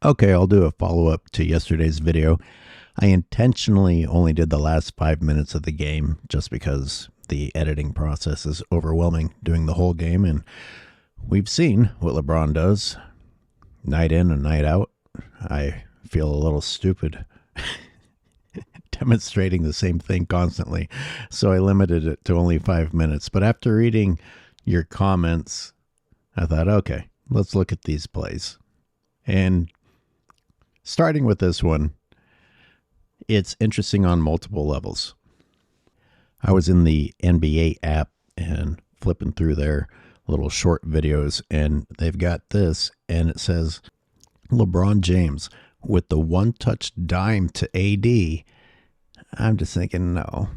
Okay, I'll do a follow-up to yesterday's video. I intentionally only did the last 5 minutes of the game just because the editing process is overwhelming doing the whole game, and we've seen what LeBron does night in and night out. I feel a little stupid demonstrating the same thing constantly, so I limited it to only 5 minutes. But after reading your comments, I thought, okay, let's look at these plays. And starting with this one, it's interesting on multiple levels. I was in the NBA app and flipping through their little short videos, and they've got this, and it says LeBron James with the one-touch dime to AD. I'm just thinking, no.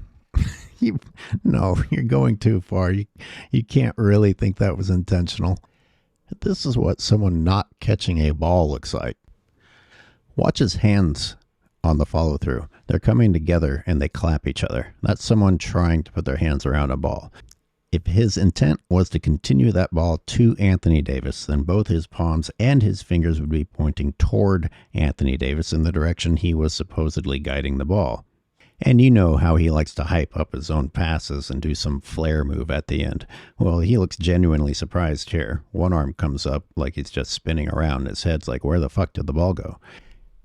You're going too far. You can't really think that was intentional. This is what someone not catching a ball looks like. Watch his hands on the follow through. They're coming together and they clap each other. That's someone trying to put their hands around a ball. If his intent was to continue that ball to Anthony Davis, then both his palms and his fingers would be pointing toward Anthony Davis in the direction he was supposedly guiding the ball. And you know how he likes to hype up his own passes and do some flair move at the end. Well, he looks genuinely surprised here. One arm comes up like he's just spinning around. His head's like, where the fuck did the ball go?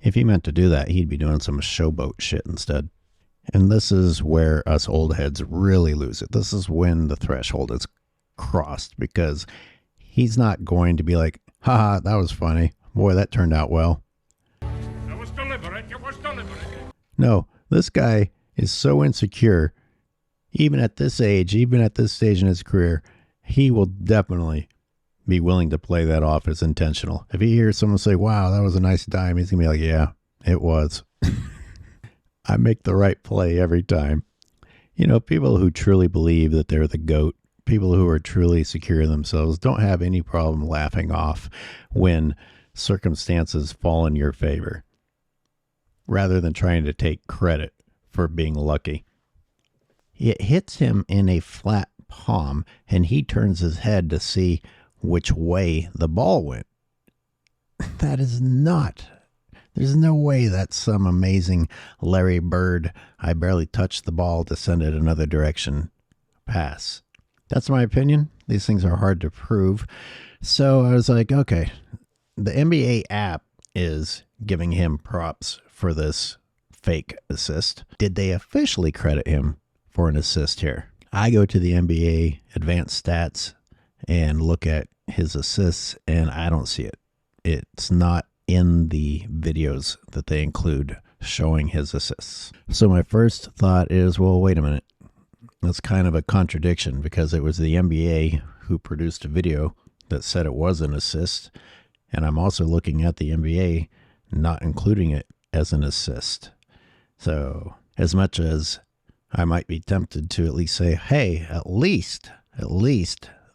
If he meant to do that, he'd be doing some showboat shit instead. And this is where us old heads really lose it. This is when the threshold is crossed, because he's not going to be like, haha, that was funny. Boy, that turned out well. It was deliberate. It was deliberate. No, this guy is so insecure. Even at this age, even at this stage in his career, he will definitely be willing to play that off as intentional. If he hears someone say, wow, that was a nice dime, he's going to be like, yeah, it was. I make the right play every time. You know, people who truly believe that they're the GOAT, people who are truly secure in themselves, don't have any problem laughing off when circumstances fall in your favor, rather than trying to take credit for being lucky. It hits him in a flat palm, and he turns his head to see which way the ball went. That is not. There's no way that's some amazing Larry Bird, I barely touched the ball to send it another direction pass. That's my opinion. These things are hard to prove. So I was like, okay, the NBA app is giving him props for this fake assist. Did they officially credit him for an assist here? I go to the NBA advanced stats and look at his assists, and I don't see it. It's not in the videos that they include showing his assists. So my first thought is, well, wait a minute. That's kind of a contradiction, because it was the NBA who produced a video that said it was an assist, and I'm also looking at the NBA not including it as an assist. So as much as I might be tempted to at least say, hey, at least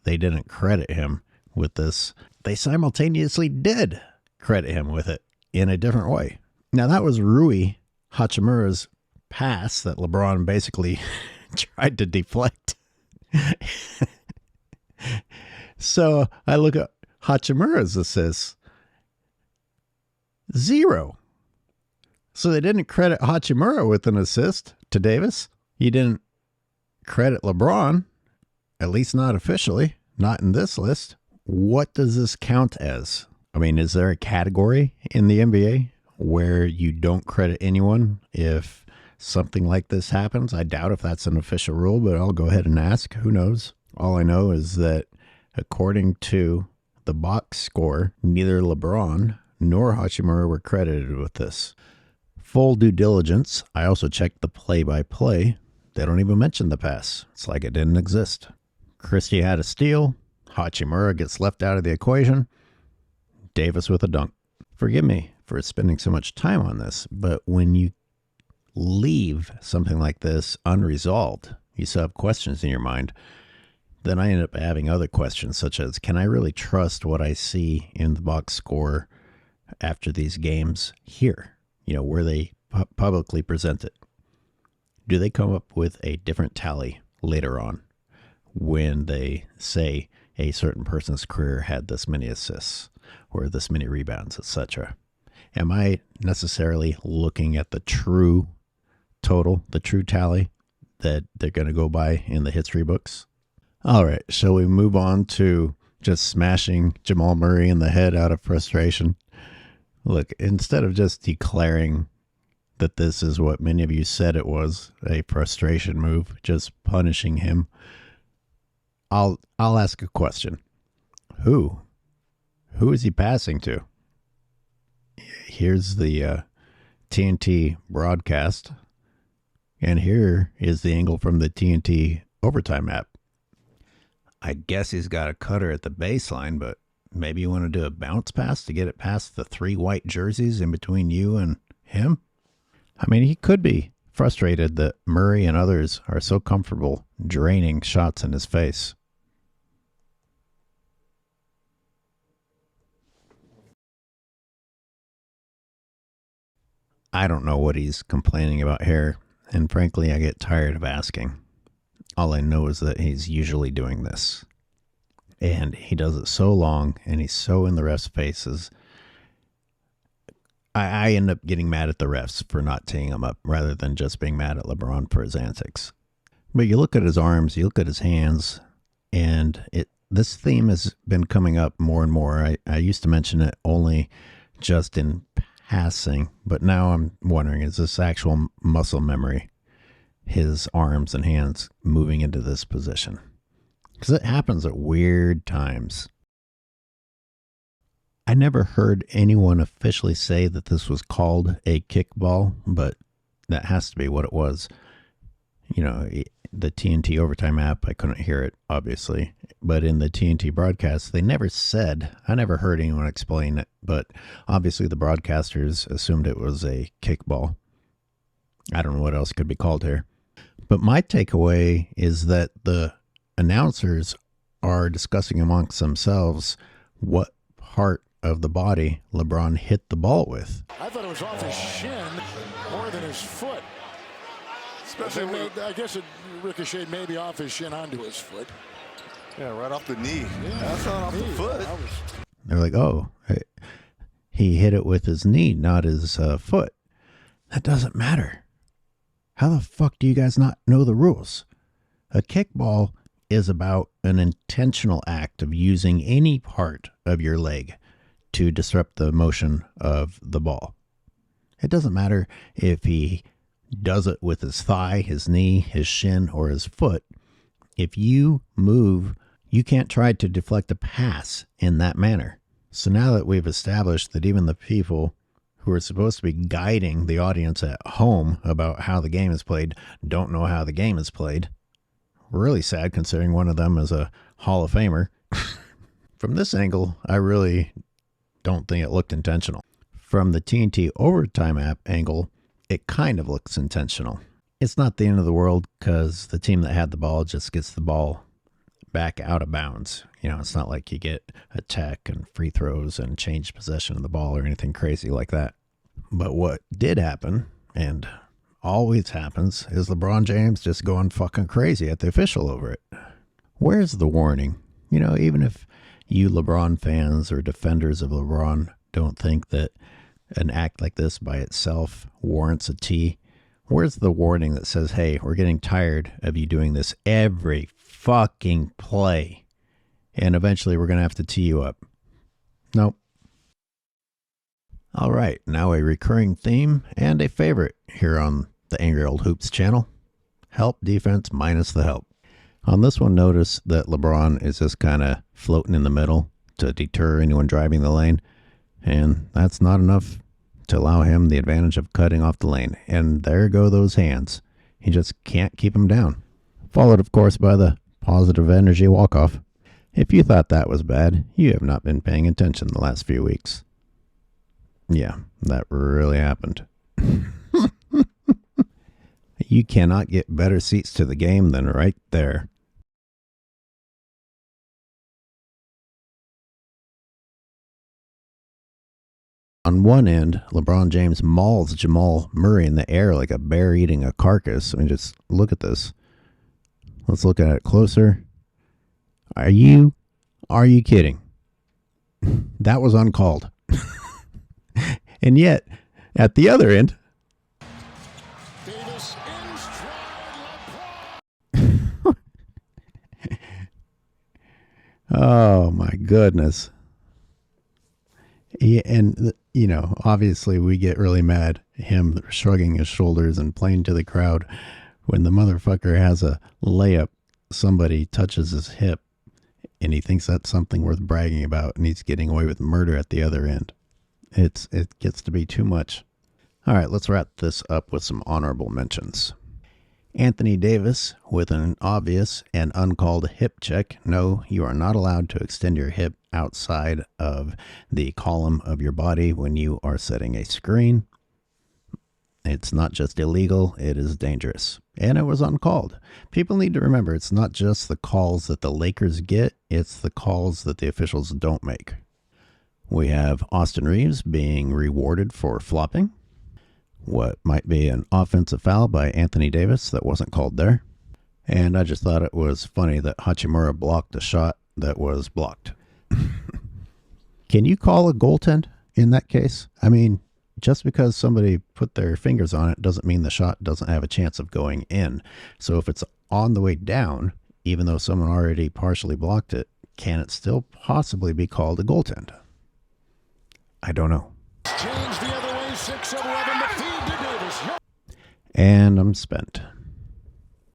they didn't credit him with this, they simultaneously did credit him with it in a different way. Now, that was Rui Hachimura's pass that LeBron basically tried to deflect. So I look at Hachimura's assists, 0. So they didn't credit Hachimura with an assist to Davis. You didn't credit LeBron, at least not officially, not in this list. What does this count as? I mean, is there a category in the NBA where you don't credit anyone if something like this happens? I doubt if that's an official rule, but I'll go ahead and ask. Who knows? All I know is that according to the box score, neither LeBron nor Hachimura were credited with this. Full due diligence, I also checked the play-by-play. They don't even mention the pass. It's like it didn't exist. Christie had a steal. Hachimura gets left out of the equation. Davis with a dunk. Forgive me for spending so much time on this, but when you leave something like this unresolved, you still have questions in your mind, then I end up having other questions such as, can I really trust what I see in the box score after these games here? You know, where they publicly present it. Do they come up with a different tally later on when they say a certain person's career had this many assists or this many rebounds, etc.? Am I necessarily looking at the true total, the true tally that they're going to go by in the history books? All right, shall we move on to just smashing Jamal Murray in the head out of frustration? Look, instead of just declaring that this is what many of you said it was, a frustration move, just punishing him, I'll ask a question. Who is he passing to? Here's the TNT broadcast, and here is the angle from the TNT overtime app. I guess he's got a cutter at the baseline, but maybe you want to do a bounce pass to get it past the 3 white jerseys in between you and him? I mean, he could be frustrated that Murray and others are so comfortable draining shots in his face. I don't know what he's complaining about here, and frankly, I get tired of asking. All I know is that he's usually doing this. And he does it so long, and he's so in the refs' faces. I end up getting mad at the refs for not teeing him up, rather than just being mad at LeBron for his antics. But you look at his arms, you look at his hands, and this theme has been coming up more and more. I used to mention it only just in passing, but now I'm wondering, is this actual muscle memory? His arms and hands moving into this position, because it happens at weird times. I never heard anyone officially say that this was called a kickball, but that has to be what it was. You know, the TNT overtime app, I couldn't hear it, obviously, but in the TNT broadcast, they never said, I never heard anyone explain it, but obviously the broadcasters assumed it was a kickball. I don't know what else could be called here. But my takeaway is that the announcers are discussing amongst themselves what part of the body LeBron hit the ball with. I thought it was off his shin more than his foot. Especially, I guess it ricocheted maybe off his shin onto his foot. Yeah, right off the knee. Yeah, that's not off the foot. They're like, oh, he hit it with his knee, not his foot. That doesn't matter. How the fuck do you guys not know the rules? A kickball is about an intentional act of using any part of your leg to disrupt the motion of the ball. It doesn't matter if he does it with his thigh, his knee, his shin, or his foot. If you move, you can't try to deflect a pass in that manner. So now that we've established that even the people who are supposed to be guiding the audience at home about how the game is played don't know how the game is played. Really sad, considering one of them is a Hall of Famer. From this angle, I really don't think it looked intentional. From the TNT overtime app angle, it kind of looks intentional. It's not the end of the world because the team that had the ball just gets the ball back out of bounds. You know, it's not like you get a tech and free throws and change possession of the ball or anything crazy like that. But what did happen, and always happens, is LeBron James just going fucking crazy at the official over it. Where's the warning? You know, even if you LeBron fans or defenders of LeBron don't think that an act like this by itself warrants a tee, where's the warning that says, hey, we're getting tired of you doing this every fucking play, and eventually we're going to have to tee you up? Nope. All right, now a recurring theme and a favorite here on the Angry Old Hoops channel: help defense minus the help. On this one, notice that LeBron is just kind of floating in the middle to deter anyone driving the lane, and that's not enough to allow him the advantage of cutting off the lane. And there go those hands. He just can't keep them down. Followed, of course, by the positive energy walk-off. If you thought that was bad, you have not been paying attention the last few weeks. Yeah, that really happened. You cannot get better seats to the game than right there. On one end, LeBron James mauls Jamal Murray in the air like a bear eating a carcass. I mean, just look at this. Let's look at it closer. Are you kidding? That was uncalled. And yet, at the other end, Davis in stride. oh my goodness. And, obviously we get really mad, him shrugging his shoulders and playing to the crowd when the motherfucker has a layup, somebody touches his hip, and he thinks that's something worth bragging about, and he's getting away with murder at the other end. It gets to be too much. All right, let's wrap this up with some honorable mentions. Anthony Davis with an obvious and uncalled hip check. No, you are not allowed to extend your hip outside of the column of your body when you are setting a screen. It's not just illegal, it is dangerous. And it was uncalled. People need to remember, it's not just the calls that the Lakers get, it's the calls that the officials don't make. We have Austin Reeves being rewarded for flopping what might be an offensive foul by Anthony Davis that wasn't called there. And I just thought it was funny that Hachimura blocked a shot that was blocked. Can you call a goaltend in that case? I mean, just because somebody put their fingers on it doesn't mean the shot doesn't have a chance of going in. So if it's on the way down, even though someone already partially blocked it, can it still possibly be called a goaltend? I don't know. Change the other way, 6-11 to feed to Davis. And I'm spent.